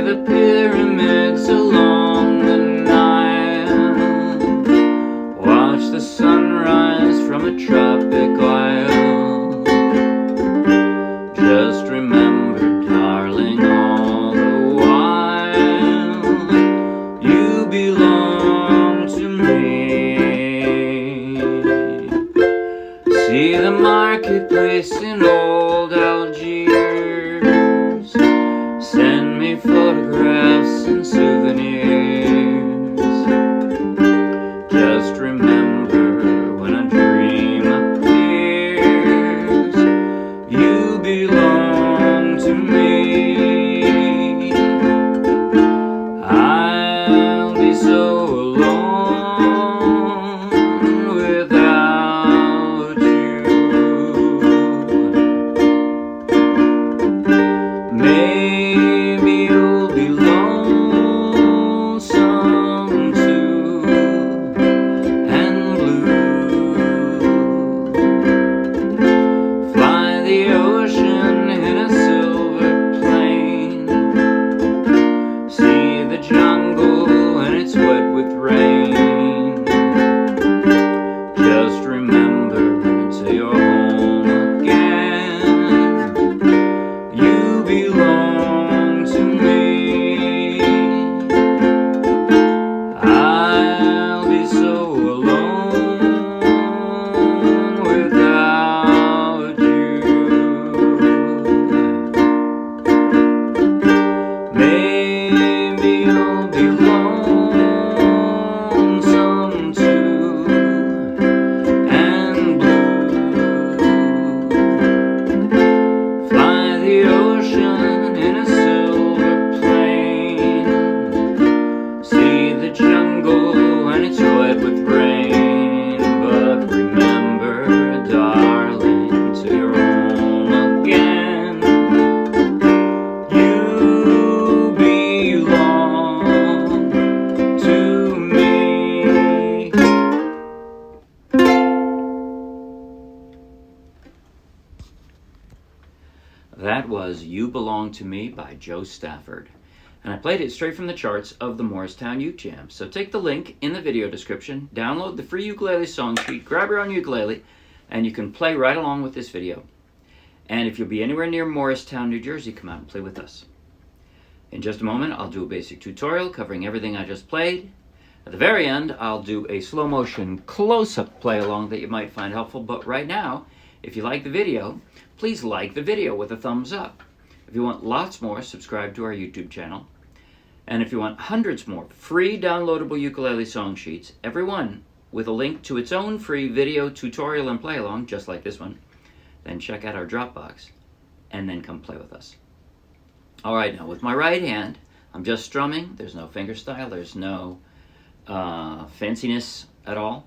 the pyramids along the Nile. Watch the sunrise from a tropic isle. Just remember, darling, all the while you belong to me. See the marketplace in old Algiers. Send me photographs and souvenirs. Just remember, when a dream appears, you belong to me. I'll be so alone without you. Maybe you'll be lonesome too, and blue. Fly the ocean in a silver plane. See the jungle when it's wet with rain. Just remember, till you're home again, you belong to me. I'll be so alone without you. Maybe you'll be lonesome too, and blue. Fly the ocean in a silver plane. See the jungle when it's wet with rain. But remember, darling, till you're home again, you belong to me. That was You Belong to Me by Joe Stafford. And I played it straight from the charts of the Morristown Uke Jam. So take the link in the video description, download the free ukulele song sheet, grab your own ukulele, and you can play right along with this video. And if you'll be anywhere near Morristown, New Jersey, come out and play with us. In just a moment, I'll do a basic tutorial covering everything I just played. At the very end, I'll do a slow motion close-up play along that you might find helpful. But right now, if you like the video, please like the video with a thumbs up. If you want lots more, subscribe to our YouTube channel. And if you want hundreds more free downloadable ukulele song sheets, every one with a link to its own free video tutorial and play along, just like this one, then check out our Dropbox and then come play with us. All right, now with my right hand, I'm just strumming. There's no finger style. There's no fanciness at all.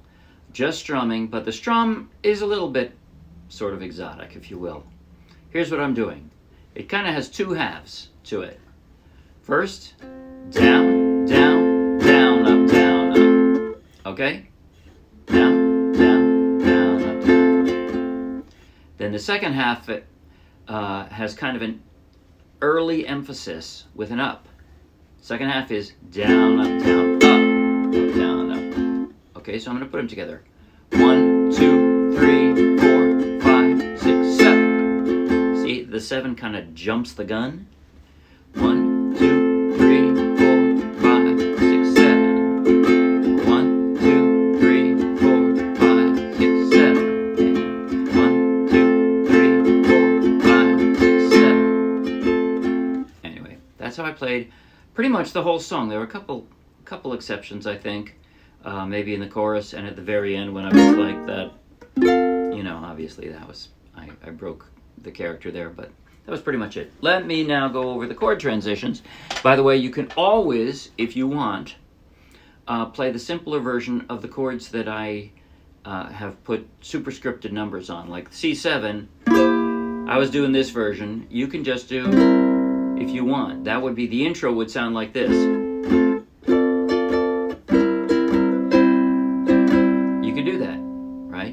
Just strumming, but the strum is a little bit sort of exotic, if you will. Here's what I'm doing. It kind of has two halves to it. First, down, down, down, up, down, up. Okay? Down, down, down, up, down. Then the second half has kind of an early emphasis with an up. Second half is down, up, down, up, down, up. Okay, so I'm going to put them together. 1, 2, 3, 4, 5, 6, 7. See, the 7 kind of jumps the gun. 1, 2, 3, 4, 5, 6, 7. 1, 2, 3, 4, 5, 6, 7. 1, 2, 3, 4, 5, 6, 7. Anyway, that's how I played pretty much the whole song. There were a couple exceptions, I think. Maybe in the chorus and at the very end when I was like that, you know, obviously that was, I broke the character there, but that was pretty much it. Let me now go over the chord transitions. By the way, you can always, if you want, play the simpler version of the chords that I have put superscripted numbers on, like C7. I was doing this version. You can just do, if you want. That would be, the intro would sound like this.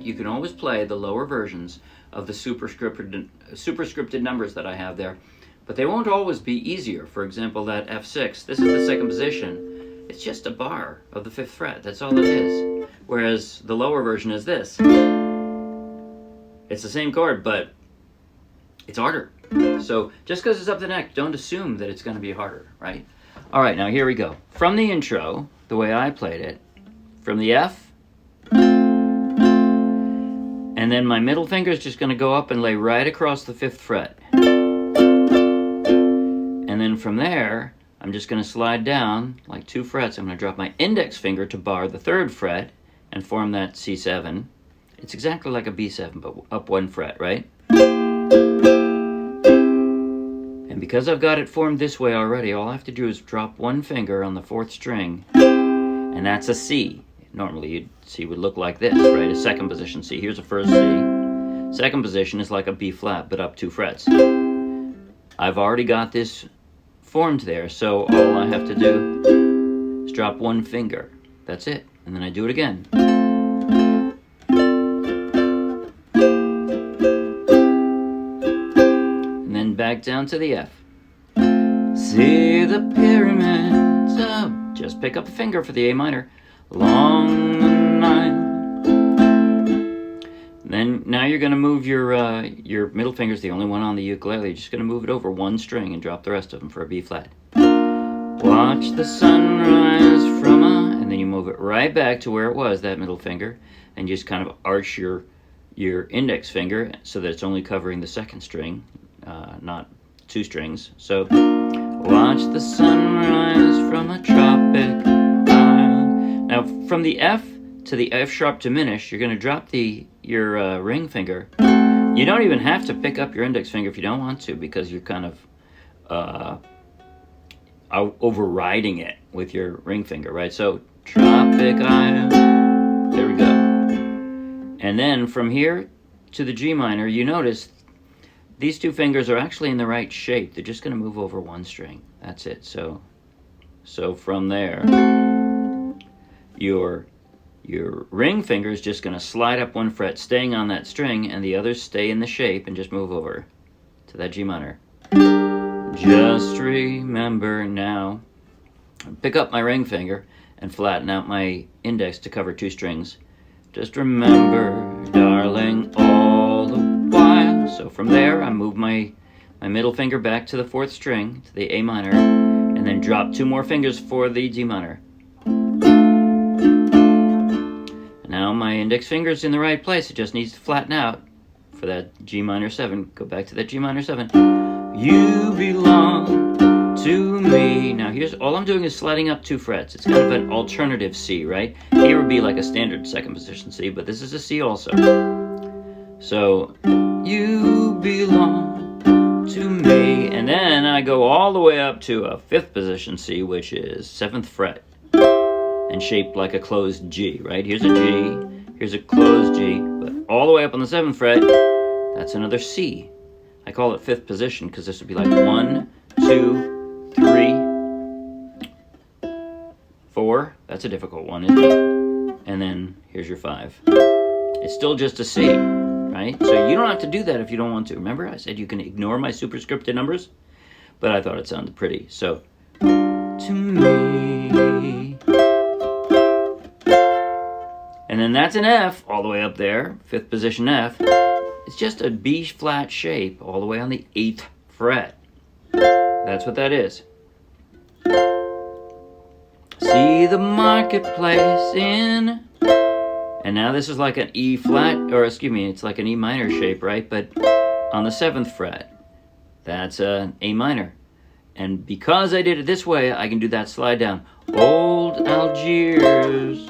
You can always play the lower versions of the superscripted numbers that I have there, but they won't always be easier. For example, that F6, this is the second position. It's just a bar of the 5th fret, that's all it is. Whereas the lower version is this. It's the same chord, but it's harder. So just because it's up the neck, don't assume that it's going to be harder, right? All right, now here we go. From the intro, the way I played it, from the F, and then my middle finger is just going to go up and lay right across the 5th fret. And then from there, I'm just going to slide down like 2 frets. I'm going to drop my index finger to bar the 3rd fret and form that C7. It's exactly like a B7, but up 1 fret, right? And because I've got it formed this way already, all I have to do is drop 1 finger on the 4th string, and that's a C. Normally, C would look like this, right? A second position C. Here's a first C. Second position is like a B flat, but up 2 frets. I've already got this formed there, so all I have to do is drop 1 finger. That's it. And then I do it again. Back down to the F. See the pyramids up. Just pick up a finger for the A minor. Along the Nile. Then now you're going to move your middle finger's the only one on the ukulele. You're just going to move it over 1 string and drop the rest of them for a B flat. Watch the sunrise from and then you move it right back to where it was, that middle finger, and just kind of arch your index finger so that it's only covering the 2nd string. Not 2 strings. So, watch the sunrise from a tropic island. Now, from the F to the F sharp diminished, you're going to drop your ring finger. You don't even have to pick up your index finger if you don't want to, because you're kind of overriding it with your ring finger, right? So, tropic island. There we go. And then from here to the G minor, you notice these 2 fingers are actually in the right shape. They're just going to move over 1 string. That's it. So from there, your ring finger is just going to slide up 1 fret, staying on that string, and the others stay in the shape and just move over to that G minor. Just remember now, pick up my ring finger and flatten out my index to cover 2 strings. Just remember, darling, all the while. So from there, I move my middle finger back to the 4th string, to the A minor, and then drop 2 more fingers for the G minor. Now my index finger's in the right place. It just needs to flatten out for that G minor 7. Go back to that G minor 7. You belong to me. Now here's, all I'm doing is sliding up 2 frets. It's kind of an alternative C, right? Here would be like a standard 2nd position C, but this is a C also. So, you belong to me. And then I go all the way up to a 5th position C, which is 7th fret. And shaped like a closed G, right? Here's a G, here's a closed G, but all the way up on the 7th fret, that's another C. I call it 5th position because this would be like 1, 2, 3, 4. That's a difficult one, isn't it? And then here's your 5. It's still just a C, right? So you don't have to do that if you don't want to. Remember, I said you can ignore my superscripted numbers, but I thought it sounded pretty. So, to me. And then that's an F all the way up there, 5th position F. It's just a B flat shape all the way on the 8th fret. That's what that is. See the marketplace in. And now this is like an E flat, or excuse me, it's like an E minor shape, right? But on the 7th fret, that's an A minor. And because I did it this way, I can do that slide down. Old Algiers.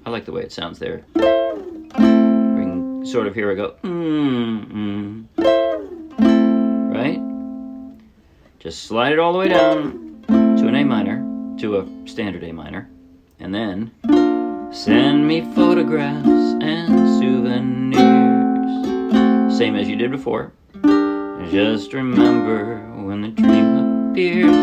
I like the way it sounds there. We can sort of hear it go, right? Just slide it all the way down to an A minor, to a standard A minor, and then send me photographs and souvenirs. Same as you did before. Just remember when the dream appears.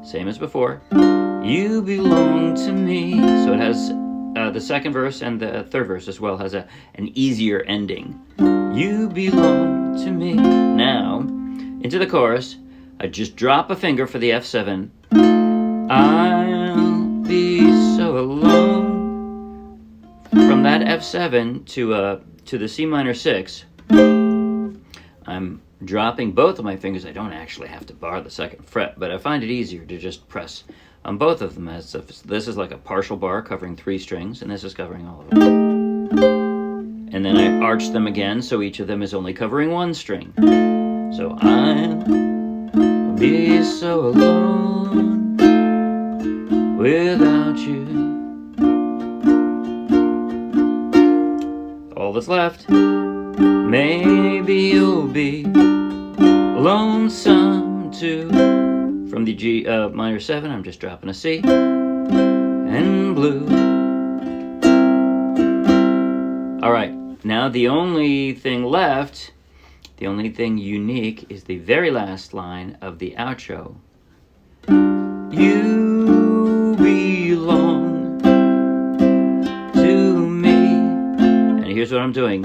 Same as before. You belong to me. So it has the 2nd verse and the 3rd verse as well has an easier ending. You belong to me. Now, into the chorus. I just drop a finger for the F7. I'll be so alone. From that F7 to the C minor 6, I'm dropping both of my fingers. I don't actually have to bar the 2nd fret, but I find it easier to just press on both of them, as if this is like a partial bar covering 3 strings, and this is covering all of them. And then I arch them again, so each of them is only covering 1 string. So I'll be so alone without you. All that's left. Maybe you'll be lonesome too. From the G minor 7, I'm just dropping a C and blue. All right, now the only thing left, the only thing unique, is the very last line of the outro. You belong to me. And here's what I'm doing.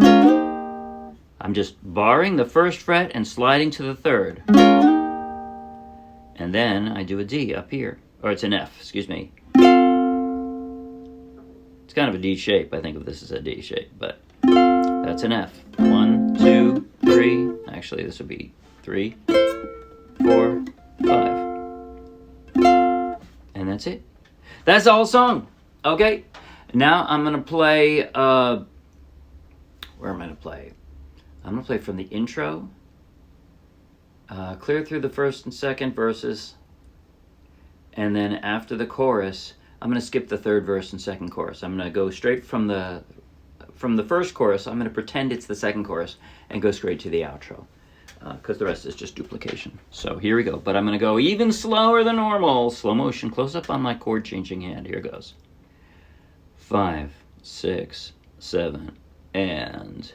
I'm just barring the 1st fret and sliding to the 3rd. And then I do a D up here. Or it's an F, excuse me. It's kind of a D shape. I think of this as a D shape, but that's an F. 1, 2, 3. Actually, this would be 3, 4, 5. And that's it. That's the whole song. Okay? Now I'm going to play... where am I going to play? I'm going to play from the intro. Clear through the 1st and 2nd verses. And then after the chorus, I'm going to skip the 3rd verse and 2nd chorus. I'm going to go straight from the 1st chorus. I'm going to pretend it's the 2nd chorus and go straight to the outro. Because the rest is just duplication. So here we go. But I'm going to go even slower than normal. Slow motion. Close up on my chord changing hand. Here goes. 5, 6, 7, and...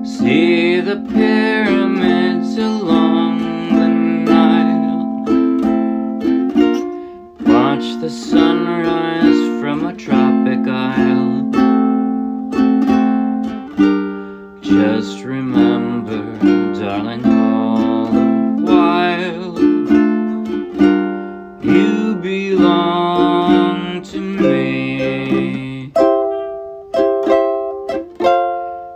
See the pyramids along the Nile. Watch the sunrise from a tropic isle. Just remember, darling, all the while, you belong to me.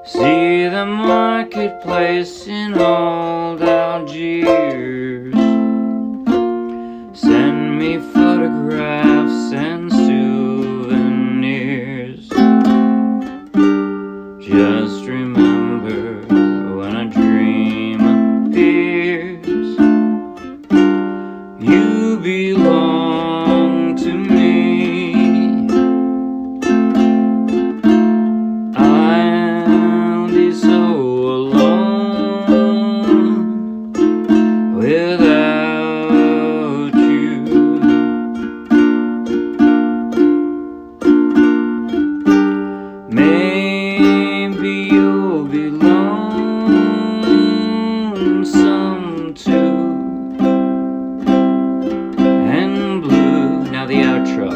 See the marketplace in old Algiers. Send me photographs and souvenirs. Just remember, when a dream appears, you belong to me. I'll be so alone without you. Maybe you'll be lonesome too, and blue. Now the outro.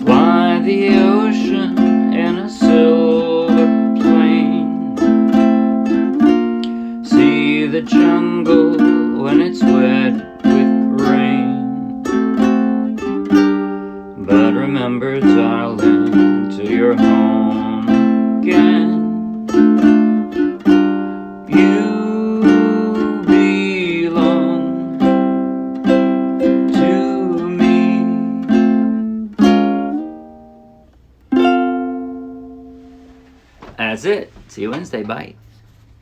Fly the ocean in a silver plane. See the jungle when it's wet with rain. But remember, darling, till you're home again, you belong to me. That's it. See you Wednesday. Bye.